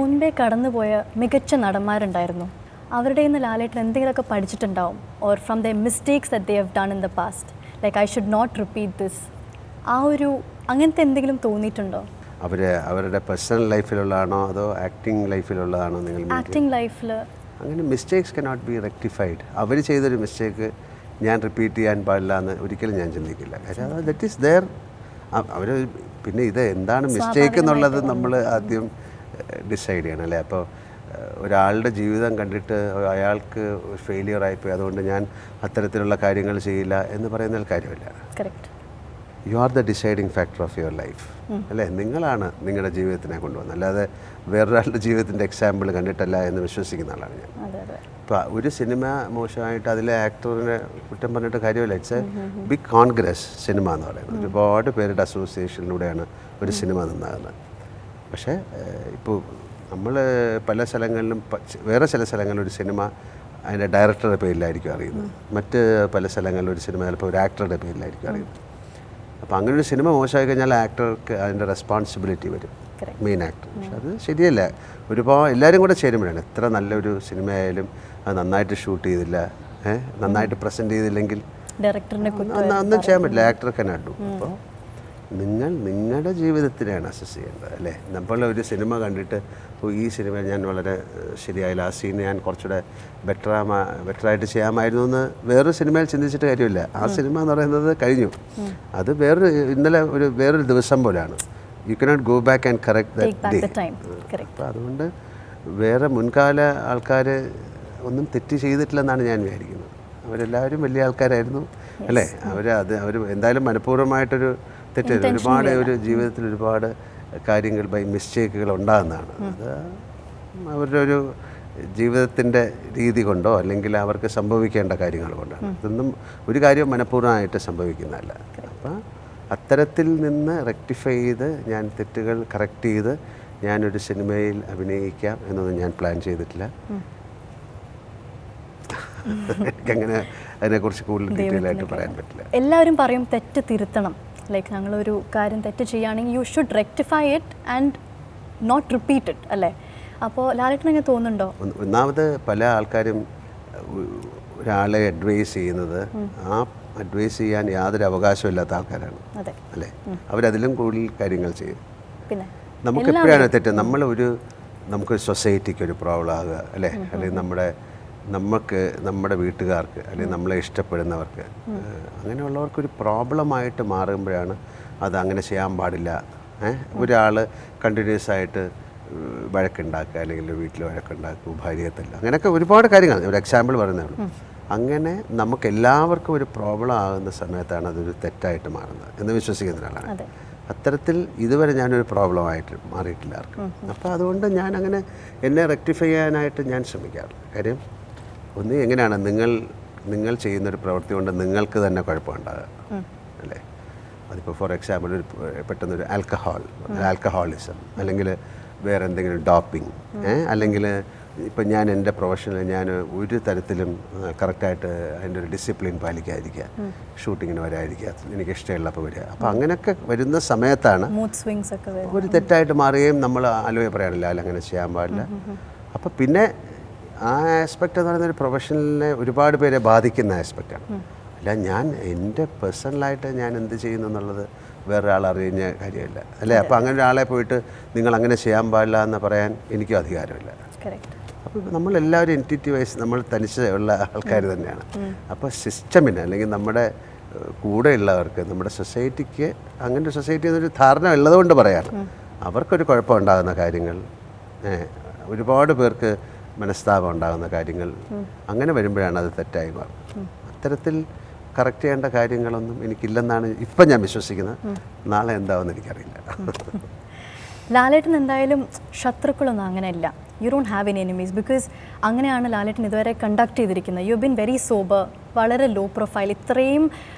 മുൻപേ കടന്നുപോയ മികച്ച നടന്മാരുണ്ടായിരുന്നു. അവരുടെ നിന്ന് ലാലേട്ടൻ എന്തെങ്കിലുമൊക്കെ പഠിച്ചിട്ടുണ്ടാവും. Or from the mistakes that they have done in the past, like I should not repeat this. അങ്ങനത്തെ എന്തെങ്കിലും തോന്നിയിട്ടുണ്ടോ? അവരുടെ പേഴ്സണൽ ലൈഫിലുള്ളതാണോ അതോ ആക്ടിങ് ലൈഫിലുള്ളതാണോ? നിങ്ങൾ ആക്ടിങ് ലൈഫിൽ അങ്ങനെ മിസ്റ്റേക്സ് കനോട്ട് ബി റെക്ടിഫൈഡ്. അവർ ചെയ്തൊരു മിസ്റ്റേക്ക് ഞാൻ റിപ്പീറ്റ് ചെയ്യാൻ പാടില്ല എന്ന് ഒരിക്കലും ഞാൻ ചിന്തിക്കില്ല. കാര്യം ദറ്റ് ഈസ് ദെയർ. അവർ പിന്നെ ഇത് എന്താണ് മിസ്റ്റേക്ക് എന്നുള്ളത് നമ്മൾ ആദ്യം ഡിസൈഡ് ചെയ്യണം അല്ലേ. അപ്പോൾ ഒരാളുടെ ജീവിതം കണ്ടിട്ട് അയാൾക്ക് ഫെയിലിയർ ആയിപ്പോയി അതുകൊണ്ട് ഞാൻ അത്തരത്തിലുള്ള കാര്യങ്ങൾ ചെയ്യില്ല എന്ന് പറയുന്നതിൽ കാര്യമില്ല. You are the deciding factor of your life അല്ലേ. നിങ്ങളാണ് നിങ്ങളുടെ ജീവിതത്തിനെ കൊണ്ടുവന്നത്, അല്ലാതെ വേറൊരാളുടെ ജീവിതത്തിൻ്റെ എക്സാമ്പിൾ കണ്ടിട്ടല്ല എന്ന് വിശ്വസിക്കുന്ന ആളാണ് ഞാൻ. ഇപ്പോൾ ഒരു സിനിമ മോശമായിട്ട് അതിലെ ആക്ടറിനെ കുറ്റം പറഞ്ഞിട്ട് കാര്യമില്ല. It's a big congress cinema എന്ന് പറയുന്നത്. ഒരുപാട് പേരുടെ അസോസിയേഷനിലൂടെയാണ് ഒരു സിനിമ നന്നാകുന്നത്. പക്ഷേ ഇപ്പോൾ നമ്മൾ പല സ്ഥലങ്ങളിലും വേറെ ചില സ്ഥലങ്ങളിൽ ഒരു സിനിമ അതിൻ്റെ ഡയറക്ടറുടെ പേരിലായിരിക്കും അറിയുന്നത്, മറ്റ് പല സ്ഥലങ്ങളിൽ ഒരു സിനിമ ചിലപ്പോൾ ഒരു ആക്ടറുടെ പേരിലായിരിക്കും അറിയുന്നത്. അപ്പോൾ അങ്ങനെ ഒരു സിനിമ മോശമായി കഴിഞ്ഞാൽ ആക്ടർക്ക് അതിൻ്റെ റെസ്പോൺസിബിലിറ്റി വരും, മെയിൻ ആക്ടർ. പക്ഷെ അത് ശരിയല്ല. എല്ലാവരും കൂടെ ചേരുമ്പോഴാണ്. എത്ര നല്ലൊരു സിനിമയായാലും അത് നന്നായിട്ട് ഷൂട്ട് ചെയ്തില്ല, നന്നായിട്ട് പ്രസൻറ്റ് ചെയ്തില്ലെങ്കിൽ ഒന്നും ചെയ്യാൻ പറ്റില്ല. ആക്ടർ കനാട്ടു. അപ്പോൾ നിങ്ങളുടെ ജീവിതത്തിനെയാണ് അസസ് ചെയ്യേണ്ടത് അല്ലേ. നമ്മളൊരു സിനിമ കണ്ടിട്ട് ഈ സിനിമ ഞാൻ വളരെ ശരിയായില്ല, ആ സീൻ ഞാൻ കുറച്ചുകൂടെ ബെറ്ററായിട്ട് ചെയ്യാമായിരുന്നു എന്ന് വേറൊരു സിനിമയിൽ ചിന്തിച്ചിട്ട് കാര്യമില്ല. ആ സിനിമ എന്ന് പറയുന്നത് കഴിഞ്ഞു. അത് വേറൊരു ദിവസം പോലെയാണ്. You cannot go back and correct that day. അപ്പോൾ അതുകൊണ്ട് വേറെ മുൻകാല ആൾക്കാർ ഒന്നും തെറ്റ് ചെയ്തിട്ടില്ലെന്നാണ് ഞാൻ വിചാരിക്കുന്നത്. അവരെല്ലാവരും വലിയ ആൾക്കാരായിരുന്നു അല്ലേ. അവർ എന്തായാലും മനഃപൂർവ്വമായിട്ടൊരു തെറ്റ് ഒരുപാട് ഒരു ജീവിതത്തിൽ ഒരുപാട് കാര്യങ്ങൾ ബൈ മിസ്റ്റേക്കുകൾ ഉണ്ടാകുന്നതാണ്. അത് അവരുടെ ഒരു ജീവിതത്തിൻ്റെ രീതി കൊണ്ടോ അല്ലെങ്കിൽ അവർക്ക് സംഭവിക്കേണ്ട കാര്യങ്ങൾ കൊണ്ടാണ്. ഇതൊന്നും ഒരു കാര്യം മനഃപൂർവ്വമായിട്ട് സംഭവിക്കുന്നതല്ല. അപ്പോൾ അത്തരത്തിൽ നിന്ന് റെക്ടിഫൈ ചെയ്ത് ഞാൻ തെറ്റുകൾ കറക്റ്റ് ചെയ്ത് ഞാനൊരു സിനിമയിൽ അഭിനയിക്കാം എന്നൊന്നും ഞാൻ പ്ലാൻ ചെയ്തിട്ടില്ല. എനിക്കങ്ങനെ അതിനെക്കുറിച്ച് കൂടുതൽ ഡീറ്റെയിൽ ആയിട്ട് പറയാൻ പറ്റില്ല. എല്ലാവരും പറയും തെറ്റ് തിരുത്തണം. ലൈക്ക് ഞങ്ങളൊരു കാര്യം തെറ്റ് ചെയ്യുകയാണെങ്കിൽ you should rectify it and not repeat it അല്ലേ. അപ്പോൾ ലാലേട്ടൻ എങ്ങനെ തോന്നുന്നുണ്ടോ? ഒന്നാമത് പല ആൾക്കാരും ഒരാളെ അഡ്വൈസ് ചെയ്യുന്നത് ആ അഡ്വൈസ് ചെയ്യാൻ യാതൊരു അവകാശമില്ലാത്ത ആൾക്കാരാണ് അല്ലേ. അവരതിലും കൂടുതൽ കാര്യങ്ങൾ ചെയ്യും. പിന്നെ നമുക്കെപ്പോഴാണ് തെറ്റ്? നമുക്കൊരു സൊസൈറ്റിക്ക് ഒരു പ്രോബ്ലം ആകുക അല്ലേ, അല്ലെങ്കിൽ നമ്മുടെ വീട്ടുകാർക്ക് അല്ലെങ്കിൽ നമ്മളെ ഇഷ്ടപ്പെടുന്നവർക്ക് അങ്ങനെയുള്ളവർക്കൊരു പ്രോബ്ലമായിട്ട് മാറുമ്പോഴാണ് അത് അങ്ങനെ ചെയ്യാൻ പാടില്ല. ഒരാൾ കണ്ടിന്യൂസ് ആയിട്ട് വഴക്കുണ്ടാക്കുക അല്ലെങ്കിൽ വീട്ടിൽ വഴക്കുണ്ടാക്കുക, ഭാര്യയെ തല്ല, അങ്ങനെയൊക്കെ ഒരുപാട് കാര്യങ്ങൾ ഒരു എക്സാമ്പിൾ പറയുന്നേ ഉള്ളൂ. അങ്ങനെ നമുക്ക് എല്ലാവർക്കും ഒരു പ്രോബ്ലം ആകുന്ന സമയത്താണ് അതൊരു തെറ്റായിട്ട് മാറുന്നത് എന്ന് വിശ്വസിക്കുന്ന ഒരാളാണ്. അത്തരത്തിൽ ഇതുവരെ ഞാനൊരു പ്രോബ്ലമായിട്ട് മാറിയിട്ടില്ല ആർക്കും. അപ്പോൾ അതുകൊണ്ട് ഞാൻ അങ്ങനെ എന്നെ റെക്ടിഫൈ ചെയ്യാനായിട്ട് ഞാൻ ശ്രമിക്കാറില്ല. കാര്യം എങ്ങനെയാണ് നിങ്ങൾ ചെയ്യുന്നൊരു പ്രവൃത്തി കൊണ്ട് നിങ്ങൾക്ക് തന്നെ കുഴപ്പമുണ്ടാകുക അല്ലേ. അതിപ്പോൾ ഫോർ എക്സാമ്പിൾ പെട്ടെന്നൊരു ആൽക്കഹോളിസം അല്ലെങ്കിൽ വേറെ എന്തെങ്കിലും ഡോപ്പിംഗ്, അല്ലെങ്കിൽ ഇപ്പം ഞാൻ എൻ്റെ പ്രൊഫഷനിൽ ഞാൻ ഒരു തരത്തിലും കറക്റ്റായിട്ട് അതിൻ്റെ ഒരു ഡിസിപ്ലിൻ പാലിക്കാതിരിക്കുക, ഷൂട്ടിങ്ങിന് വരാതിരിക്കുക, എനിക്ക് ഇഷ്ടമുള്ളപ്പോൾ വരിക. അപ്പോൾ അങ്ങനെയൊക്കെ വരുന്ന സമയത്താണ് ഒരു തെറ്റായിട്ട് മാറുകയും നമ്മൾ ആലോചന പറയാനില്ല, അങ്ങനെ ചെയ്യാൻ പാടില്ല. അപ്പോൾ പിന്നെ ആ ആസ്പെക്റ്റ് എന്ന് പറയുന്ന ഒരു പ്രൊഫഷണലിനെ ഒരുപാട് പേരെ ബാധിക്കുന്ന ആസ്പെക്റ്റാണ്. അല്ല ഞാൻ എൻ്റെ പേഴ്സണലായിട്ട് ഞാൻ എന്ത് ചെയ്യുന്നു എന്നുള്ളത് വേറൊരാൾ അറിയുന്ന കാര്യമില്ല അല്ലേ. അപ്പോൾ അങ്ങനെ ഒരാളെ പോയിട്ട് നിങ്ങൾ അങ്ങനെ ചെയ്യാൻ പാടില്ല എന്ന് പറയാൻ എനിക്കും അധികാരമില്ല. അപ്പോൾ നമ്മളെല്ലാവരും എൻറ്റിറ്റി വൈസ് നമ്മൾ തനിച്ച് ഉള്ള ആൾക്കാർ തന്നെയാണ്. അപ്പോൾ സിസ്റ്റമിന് അല്ലെങ്കിൽ നമ്മുടെ കൂടെയുള്ളവർക്ക് നമ്മുടെ സൊസൈറ്റിക്ക് അങ്ങനെ ഒരു സൊസൈറ്റി എന്നൊരു ധാരണ ഉള്ളതുകൊണ്ട് പറയാണ് അവർക്കൊരു കുഴപ്പമുണ്ടാകുന്ന കാര്യങ്ങൾ, ഒരുപാട് പേർക്ക് മനസ്താപം ഉണ്ടാകുന്ന കാര്യങ്ങൾ, അങ്ങനെ വരുമ്പോഴാണ് അത് തെറ്റായി മാറുന്നത്. അത്തരത്തിൽ കറക്റ്റ് ചെയ്യേണ്ട കാര്യങ്ങളൊന്നും എനിക്കില്ലെന്നാണ് ഇപ്പം ഞാൻ വിശ്വസിക്കുന്നത്. നാളെ എന്താവുമെന്ന് എനിക്കറിയില്ല. ലാലേട്ടൻ എന്തായാലും ശത്രുക്കളൊന്നും അങ്ങനെയല്ല. You don't have any enemies because അങ്ങനെയാണ് ലാലേട്ടൻ ഇതുവരെ കണ്ടക്ട് ചെയ്തിരിക്കുന്നത്. യു ബിൻ വെരി സോബർ, വളരെ ലോ പ്രൊഫൈൽ. ഇത്രയും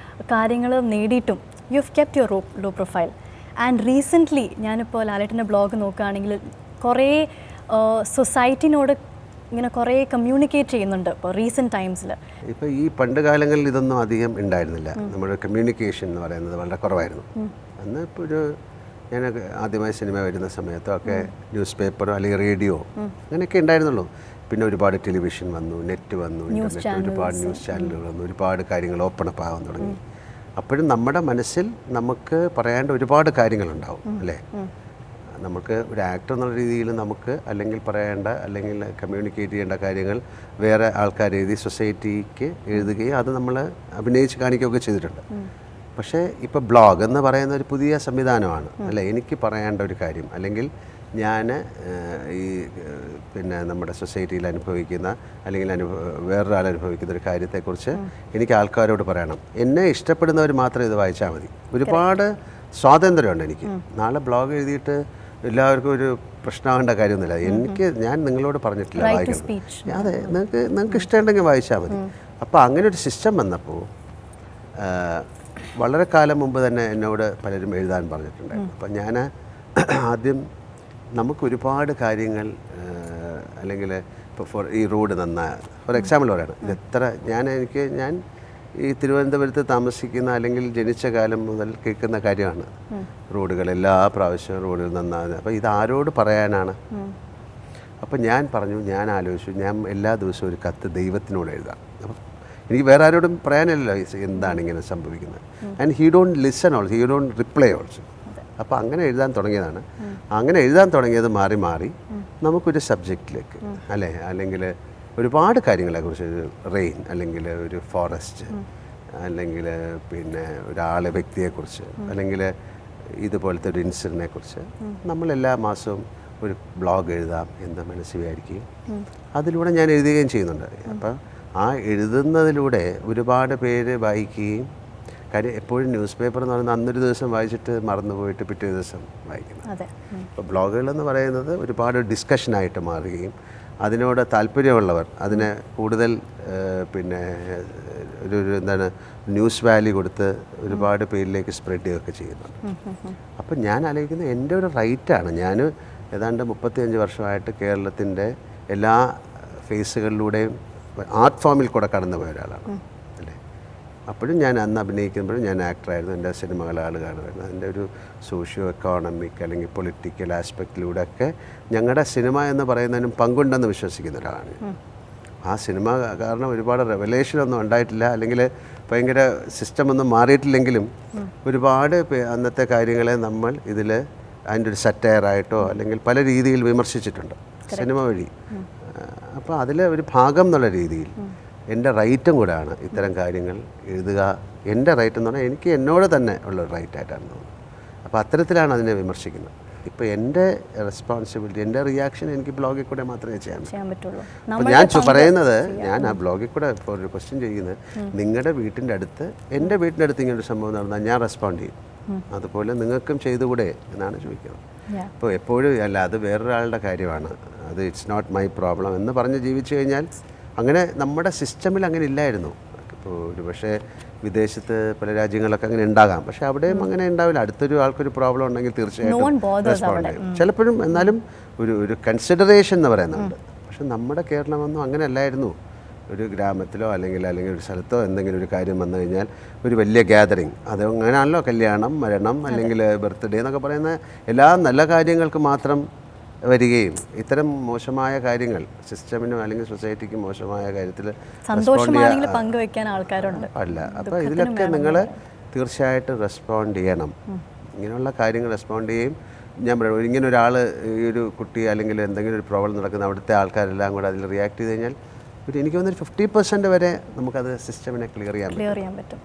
കാര്യങ്ങൾ നേടിയിട്ടും you have kept your low profile. And recently ഞാനിപ്പോൾ ലാലേട്ടൻ്റെ ബ്ലോഗ് നോക്കുകയാണെങ്കിൽ കുറേ സൊസൈറ്റിനോട് ഇങ്ങനെ കുറേ കമ്മ്യൂണിക്കേറ്റ് ചെയ്യുന്നുണ്ട് ഇപ്പോൾ റീസെൻറ്റ് ടൈംസിൽ. ഇപ്പോൾ ഈ പണ്ട് കാലങ്ങളിൽ ഇതൊന്നും അധികം ഉണ്ടായിരുന്നില്ല. നമ്മുടെ കമ്മ്യൂണിക്കേഷൻ എന്ന് പറയുന്നത് വളരെ കുറവായിരുന്നു. അന്ന് ഇപ്പോൾ ഒരു ഞാൻ ആദ്യമായി സിനിമ വരുന്ന സമയത്തും ഒക്കെ ന്യൂസ് പേപ്പറോ അല്ലെങ്കിൽ റേഡിയോ അങ്ങനെയൊക്കെ ഉണ്ടായിരുന്നുള്ളൂ. പിന്നെ ഒരുപാട് ടെലിവിഷൻ വന്നു, നെറ്റ് വന്നു, ഇൻ്റർനെറ്റ്, ഒരുപാട് ന്യൂസ് ചാനലുകൾ വന്നു, ഒരുപാട് കാര്യങ്ങൾ ഓപ്പൺ അപ്പ് ആവാൻ തുടങ്ങി. അപ്പോഴും നമ്മുടെ മനസ്സിൽ നമുക്ക് പറയേണ്ട ഒരുപാട് കാര്യങ്ങളുണ്ടാവും അല്ലേ. നമുക്ക് ഒരു ആക്ടർ എന്നുള്ള രീതിയിൽ നമുക്ക് അല്ലെങ്കിൽ പറയേണ്ട അല്ലെങ്കിൽ കമ്മ്യൂണിക്കേറ്റ് ചെയ്യേണ്ട കാര്യങ്ങൾ വേറെ ആൾക്കാർ എഴുതി സൊസൈറ്റിക്ക് എഴുതുകയും അത് നമ്മൾ അഭിനയിച്ച് കാണിക്കുകയൊക്കെ ചെയ്തിട്ടുണ്ട്. പക്ഷേ ഇപ്പോൾ ബ്ലോഗ് എന്ന് പറയുന്ന ഒരു പുതിയ സംവിധാനമാണ് അല്ലേ. എനിക്ക് പറയേണ്ട ഒരു കാര്യം അല്ലെങ്കിൽ ഞാൻ ഈ പിന്നെ നമ്മുടെ സൊസൈറ്റിയിൽ അനുഭവിക്കുന്ന അല്ലെങ്കിൽ വേറൊരാൾ അനുഭവിക്കുന്ന ഒരു കാര്യത്തെക്കുറിച്ച് എനിക്ക് ആൾക്കാരോട് പറയണം. എന്നെ ഇഷ്ടപ്പെടുന്നവർ മാത്രം ഇത് വായിച്ചാൽ മതി. ഒരുപാട് സ്വാതന്ത്ര്യമുണ്ട് എനിക്ക്. നാളെ ബ്ലോഗ് എഴുതിയിട്ട് എല്ലാവർക്കും ഒരു പ്രശ്നമാകേണ്ട കാര്യമൊന്നുമില്ല. ഞാൻ നിങ്ങളോട് പറഞ്ഞിട്ടില്ല വായിക്കണം. അതെ, നിങ്ങൾക്ക് ഇഷ്ടമുണ്ടെങ്കിൽ വായിച്ചാൽ മതി. അപ്പോൾ അങ്ങനെ ഒരു സിസ്റ്റം വന്നപ്പോൾ വളരെ കാലം മുമ്പ് തന്നെ എന്നോട് പലരും എഴുതാൻ പറഞ്ഞിട്ടുണ്ടായിരുന്നു. അപ്പം ഞാൻ ആദ്യം നമുക്കൊരുപാട് കാര്യങ്ങൾ അല്ലെങ്കിൽ ഇപ്പോൾ ഈ റോഡ് നന്നായ ഫോർ എക്സാമ്പിൾ പറയണം. ഇതെത്ര ഞാൻ ഈ തിരുവനന്തപുരത്ത് താമസിക്കുന്ന അല്ലെങ്കിൽ ജനിച്ച കാലം മുതൽ കേൾക്കുന്ന കാര്യമാണ്. റോഡുകൾ എല്ലാ പ്രാവശ്യവും റോഡുകൾ നന്നാകുന്നത്. അപ്പോൾ ഇതാരോട് പറയാനാണ്? അപ്പോൾ ഞാൻ ആലോചിച്ചു, ഞാൻ എല്ലാ ദിവസവും ഒരു കത്ത് ദൈവത്തിനോട് എഴുതാം. അപ്പം എനിക്ക് വേറെ ആരോടും പറയാനല്ലോ എന്താണ് ഇങ്ങനെ സംഭവിക്കുന്നത്. And he don't listen also, he don't reply also. അപ്പോൾ അങ്ങനെ എഴുതാൻ തുടങ്ങിയതാണ്. അങ്ങനെ എഴുതാൻ തുടങ്ങിയത് മാറി മാറി നമുക്കൊരു സബ്ജക്റ്റിലേക്ക് അല്ലേ, അല്ലെങ്കിൽ ഒരുപാട് കാര്യങ്ങളെക്കുറിച്ച്, റെയിൻ അല്ലെങ്കിൽ ഒരു ഫോറസ്റ്റ് അല്ലെങ്കിൽ പിന്നെ ഒരാളെ വ്യക്തിയെക്കുറിച്ച് അല്ലെങ്കിൽ ഇതുപോലത്തെ ഒരു ഇൻസിഡൻറ്റിനെ കുറിച്ച് നമ്മൾ എല്ലാ മാസവും ഒരു ബ്ലോഗ് എഴുതാം എന്ന് മനസ്സിൽ വിചാരിക്കുകയും അതിലൂടെ ഞാൻ എഴുതുകയും ചെയ്യുന്നുണ്ട്. അപ്പം ആ എഴുതുന്നതിലൂടെ ഒരുപാട് പേര് വായിക്കുകയും, കാര്യം എപ്പോഴും ന്യൂസ് പേപ്പർ എന്ന് പറയുന്നത് അന്നൊരു ദിവസം വായിച്ചിട്ട് മറന്നുപോയിട്ട് പിറ്റേ ദിവസം വായിക്കുന്നത്. അപ്പോൾ ബ്ലോഗുകളെന്ന് പറയുന്നത് ഒരുപാട് ഡിസ്കഷനായിട്ട് മാറുകയും അതിനോട് താല്പര്യമുള്ളവർ അതിനെ കൂടുതൽ പിന്നെ ഒരു എന്താണ് ന്യൂസ് വാല്യൂ കൊടുത്ത് ഒരുപാട് പേരിലേക്ക് സ്പ്രെഡ് ചെയ്യുകയൊക്കെ ചെയ്യുന്നുണ്ട്. അപ്പം ഞാൻ ആലോചിക്കുന്നത് എൻ്റെ ഒരു റൈറ്റാണ്. ഞാൻ ഏതാണ്ട് 35 വർഷമായിട്ട് കേരളത്തിൻ്റെ എല്ലാ ഫേസുകളിലൂടെയും ആർട്ട് ഫോമിൽ കൂടെ കടന്നു പോയ ഒരാളാണ് അല്ലേ. അപ്പോഴും ഞാൻ അന്ന് അഭിനയിക്കുമ്പോഴും ഞാൻ ആക്ടറായിരുന്നു. എൻ്റെ സിനിമകൾ ആൾ കാണുമായിരുന്നു. അതിൻ്റെ ഒരു സോഷ്യോ എക്കോണമിക് അല്ലെങ്കിൽ പൊളിറ്റിക്കൽ ആസ്പെക്റ്റിലൂടെയൊക്കെ ഞങ്ങളുടെ സിനിമ എന്ന് പറയുന്നതിനും പങ്കുണ്ടെന്ന് വിശ്വസിക്കുന്ന ഒരാളാണ്. ആ സിനിമ കാരണം ഒരുപാട് റെവലേഷനൊന്നും ഉണ്ടായിട്ടില്ല, അല്ലെങ്കിൽ ഭയങ്കര സിസ്റ്റമൊന്നും മാറിയിട്ടില്ലെങ്കിലും ഒരുപാട് അന്നത്തെ കാര്യങ്ങളെ നമ്മൾ ഇതിൽ അതിൻ്റെ ഒരു സറ്റയറായിട്ടോ അല്ലെങ്കിൽ പല രീതിയിൽ വിമർശിച്ചിട്ടുണ്ട് സിനിമ വഴി. അപ്പോൾ അതിലെ ഒരു ഭാഗം എന്നുള്ള രീതിയിൽ എൻ്റെ റൈറ്റും കൂടെയാണ് ഇത്തരം കാര്യങ്ങൾ എഴുതുക. എൻ്റെ റൈറ്റ് എന്ന് പറഞ്ഞാൽ എനിക്ക് എന്നോട് തന്നെ ഉള്ള റൈറ്റായിട്ടാണ് തോന്നുന്നത്. അപ്പോൾ അത്തരത്തിലാണ് അതിനെ വിമർശിക്കുന്നത്. ഇപ്പോൾ എൻ്റെ റെസ്പോൺസിബിലിറ്റി, എൻ്റെ റിയാക്ഷൻ എനിക്ക് ബ്ലോഗിൽ കൂടെ മാത്രമേ ചെയ്യാൻ പറ്റുള്ളൂ. അപ്പോൾ ഞാൻ പറയുന്നത്, ഞാൻ ആ ബ്ലോഗിൽ കൂടെ ഇപ്പോൾ ഒരു ക്വസ്റ്റ്യൻ ചെയ്യുന്നത്, നിങ്ങളുടെ വീട്ടിൻ്റെ അടുത്ത് എൻ്റെ വീട്ടിൻ്റെ അടുത്ത് ഇങ്ങനൊരു സംഭവം നടന്നാൽ ഞാൻ റെസ്പോണ്ട് ചെയ്യും. അതുപോലെ നിങ്ങൾക്കും ചെയ്തുകൂടെ എന്നാണ് ചോദിക്കുന്നത്. അപ്പോൾ എപ്പോഴും അല്ല, അത് വേറൊരാളുടെ കാര്യമാണ്, അത് ഇറ്റ്സ് നോട്ട് മൈ പ്രോബ്ലം എന്ന് പറഞ്ഞ് ജീവിച്ചു കഴിഞ്ഞാൽ അങ്ങനെ നമ്മുടെ സിസ്റ്റമിൽ അങ്ങനെ ഇല്ലായിരുന്നു. ഇപ്പോൾ ഒരു പക്ഷേ വിദേശത്ത് പല രാജ്യങ്ങളൊക്കെ അങ്ങനെ ഉണ്ടാകാം, പക്ഷേ അവിടെയും അങ്ങനെ ഉണ്ടാവില്ല. അടുത്തൊരു ആൾക്കൊരു പ്രോബ്ലം ഉണ്ടെങ്കിൽ തീർച്ചയായിട്ടും റെസ്പോണ്ട് ചെയ്യും ചിലപ്പോഴും. എന്നാലും ഒരു കൺസിഡറേഷൻ എന്ന് പറയുന്നുണ്ട്. പക്ഷെ നമ്മുടെ കേരളമൊന്നും അങ്ങനെ അല്ലായിരുന്നു. ഒരു ഗ്രാമത്തിലോ അല്ലെങ്കിൽ ഒരു സ്ഥലത്തോ എന്തെങ്കിലും ഒരു കാര്യം വന്നു കഴിഞ്ഞാൽ ഒരു വലിയ ഗ്യാതറിങ്, അത് അങ്ങനെയാണല്ലോ കല്യാണം, മരണം അല്ലെങ്കിൽ ബർത്ത്ഡേ എന്നൊക്കെ പറയുന്ന എല്ലാ നല്ല കാര്യങ്ങൾക്ക് മാത്രം വരികയും ഇത്തരം മോശമായ കാര്യങ്ങൾ സിസ്റ്റമിനും അല്ലെങ്കിൽ സൊസൈറ്റിക്കും മോശമായ കാര്യത്തിൽ പങ്കുവെക്കാൻ ആൾക്കാരുണ്ട് അല്ല. അപ്പോൾ ഇതിലൊക്കെ നിങ്ങൾ തീർച്ചയായിട്ടും റെസ്പോണ്ട് ചെയ്യണം. ഇങ്ങനെയുള്ള കാര്യങ്ങൾ റെസ്പോണ്ട് ചെയ്യും. ഞാൻ പറയും, ഇങ്ങനെ ഒരാൾ, ഈ ഒരു കുട്ടി അല്ലെങ്കിൽ എന്തെങ്കിലും ഒരു പ്രോബ്ലം നടക്കുന്ന അവിടുത്തെ ആൾക്കാരെല്ലാം കൂടെ അതിൽ റിയാക്ട് ചെയ്ത് കഴിഞ്ഞാൽ എനിക്ക് തോന്നുന്നൊരു 50% വരെ നമുക്കത് സിസ്റ്റമിനെ ക്ലിയർ ചെയ്യാൻ പറ്റും.